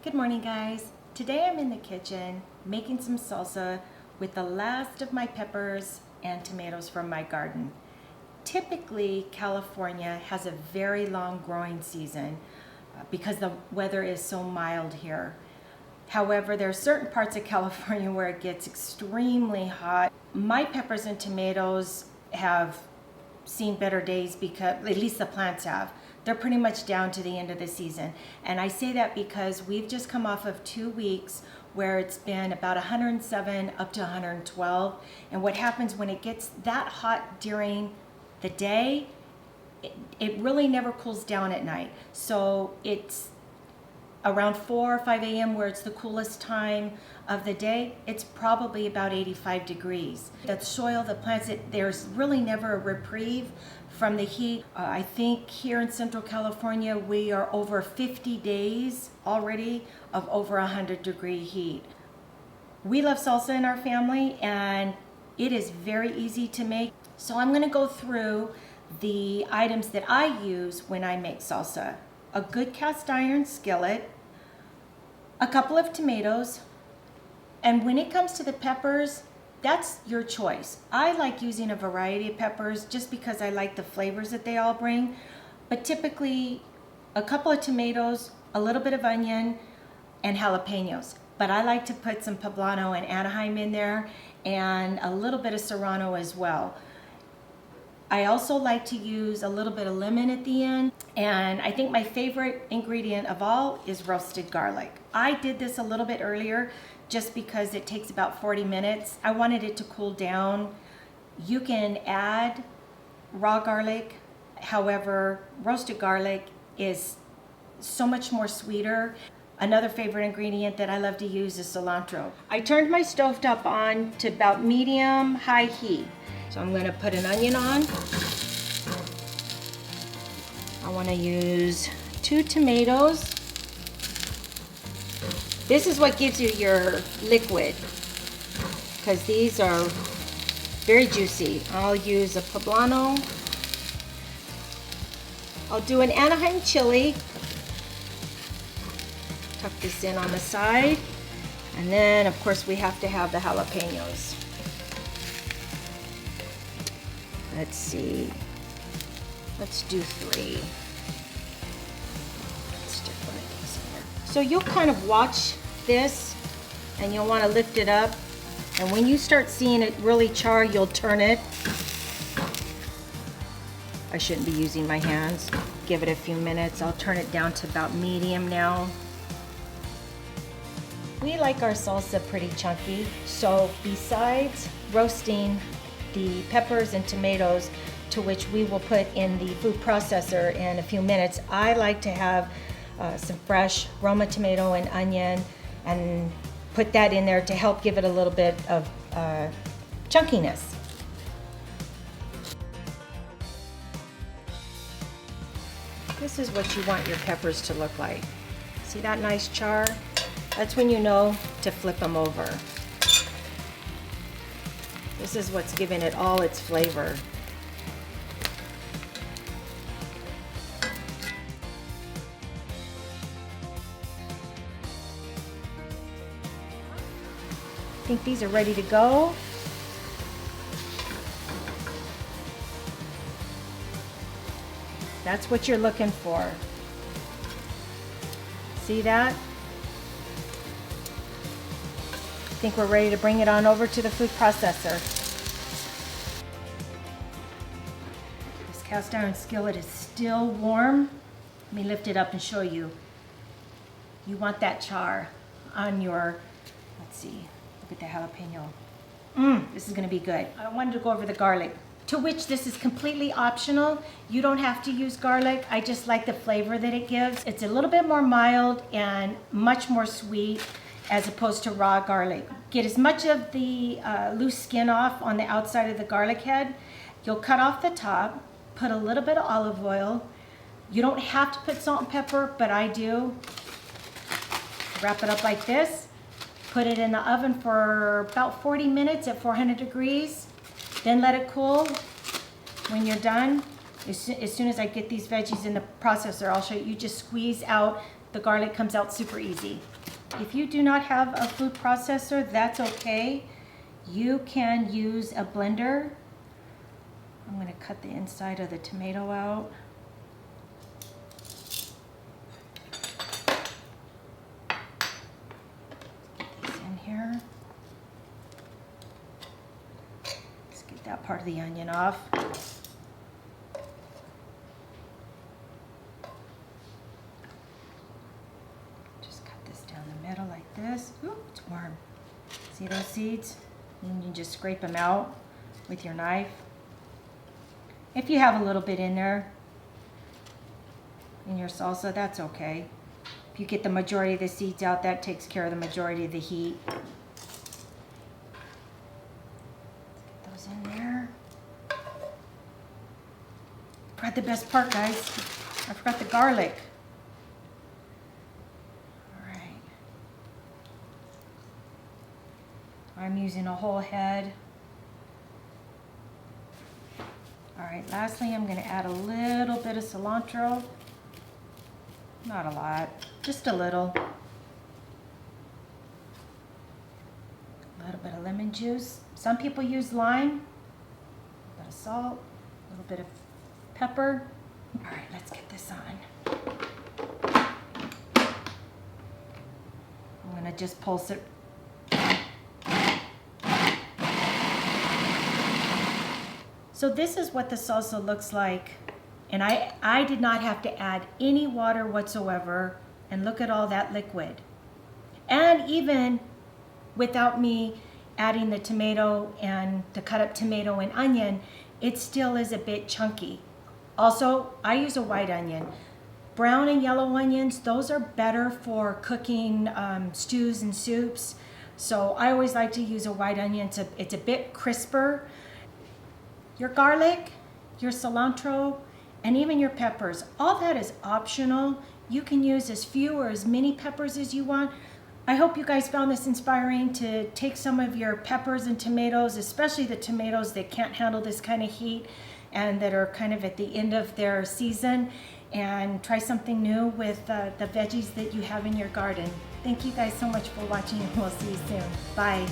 Good morning, guys. Today I'm in the kitchen making some salsa with the last of my peppers and tomatoes from my garden. Typically, California has a very long growing season because the weather is so mild here. However, there are certain parts of California where it gets extremely hot. My peppers and tomatoes have seen better days because, at least the plants have. They're pretty much down to the end of the season. And I say that because we've just come off of 2 weeks where it's been about 107 up to 112. And what happens when it gets that hot during the day, it really never cools down at night. So it's around 4 or 5 a.m. where it's the coolest time of the day, it's probably about 85 degrees. The soil, the plants, there's really never a reprieve from the heat. I think here in Central California, we are over 50 days already of over 100-degree heat. We love salsa in our family, and it is very easy to make. So I'm gonna go through the items that I use when I make salsa. A good cast iron skillet, a couple of tomatoes, and when it comes to the peppers, that's your choice. I like using a variety of peppers just because I like the flavors that they all bring, but typically a couple of tomatoes, a little bit of onion, and jalapenos. But I like to put some poblano and Anaheim in there and a little bit of serrano as well. I also like to use a little bit of lemon at the end, and I think my favorite ingredient of all is roasted garlic. I did this a little bit earlier just because it takes about 40 minutes. I wanted it to cool down. You can add raw garlic, however, roasted garlic is so much more sweeter. Another favorite ingredient that I love to use is cilantro. I turned my stovetop on to about medium-high heat. So I'm gonna put an onion on. I wanna use 2 tomatoes. This is what gives you your liquid, because these are very juicy. I'll use a poblano. I'll do an Anaheim chili. Tuck this in on the side. And then, of course, we have to have the jalapenos. Let's see. Let's do 3. Let's stick one of these in there. So you'll kind of watch this and you'll want to lift it up. And when you start seeing it really char, you'll turn it. I shouldn't be using my hands. Give it a few minutes. I'll turn it down to about medium now. We like our salsa pretty chunky. So besides roasting the peppers and tomatoes, to which we will put in the food processor in a few minutes, I like to have some fresh Roma tomato and onion and put that in there to help give it a little bit of chunkiness. This is what you want your peppers to look like. See that nice char? That's when you know to flip them over. This is what's giving it all its flavor. I think these are ready to go. That's what you're looking for. See that? I think we're ready to bring it on over to the food processor. This cast iron skillet is still warm. Let me lift it up and show you. You want that char on your, let's see, look at the jalapeno. This is gonna be good. I wanted to go over the garlic, to which this is completely optional. You don't have to use garlic. I just like the flavor that it gives. It's a little bit more mild and much more sweet as opposed to raw garlic. Get as much of the loose skin off on the outside of the garlic head. You'll cut off the top, put a little bit of olive oil. You don't have to put salt and pepper, but I do. Wrap it up like this. Put it in the oven for about 40 minutes at 400 degrees. Then let it cool. When you're done, as soon as I get these veggies in the processor, I'll show you. You just squeeze out the garlic comes out super easy. If you do not have a food processor, that's okay. You can use a blender. I'm going to cut the inside of the tomato out. Get these in here. Let's get that part of the onion off. Just cut this down the middle like this. Ooh, it's warm. See those seeds? And you just scrape them out with your knife. If you have a little bit in there in your salsa, that's okay. If you get the majority of the seeds out, that takes care of the majority of the heat. Get those in there. Forgot the best part, guys. I forgot the garlic. All right. I'm using a whole head. All right, lastly, I'm going to add a little bit of cilantro. Not a lot, just a little. A little bit of lemon juice. Some people use lime. A little bit of salt, a little bit of pepper. All right, let's get this on. I'm going to just pulse it. So this is what the salsa looks like. And I did not have to add any water whatsoever. And look at all that liquid. And even without me adding the tomato and the cut up tomato and onion, it still is a bit chunky. Also, I use a white onion. Brown and yellow onions, those are better for cooking stews and soups. So I always like to use a white onion. It's a bit crisper. Your garlic, your cilantro, and even your peppers, all that is optional. You can use as few or as many peppers as you want. I hope you guys found this inspiring to take some of your peppers and tomatoes, especially the tomatoes that can't handle this kind of heat and that are kind of at the end of their season, and try something new with the veggies that you have in your garden. Thank you guys so much for watching, and we'll see you soon. Bye.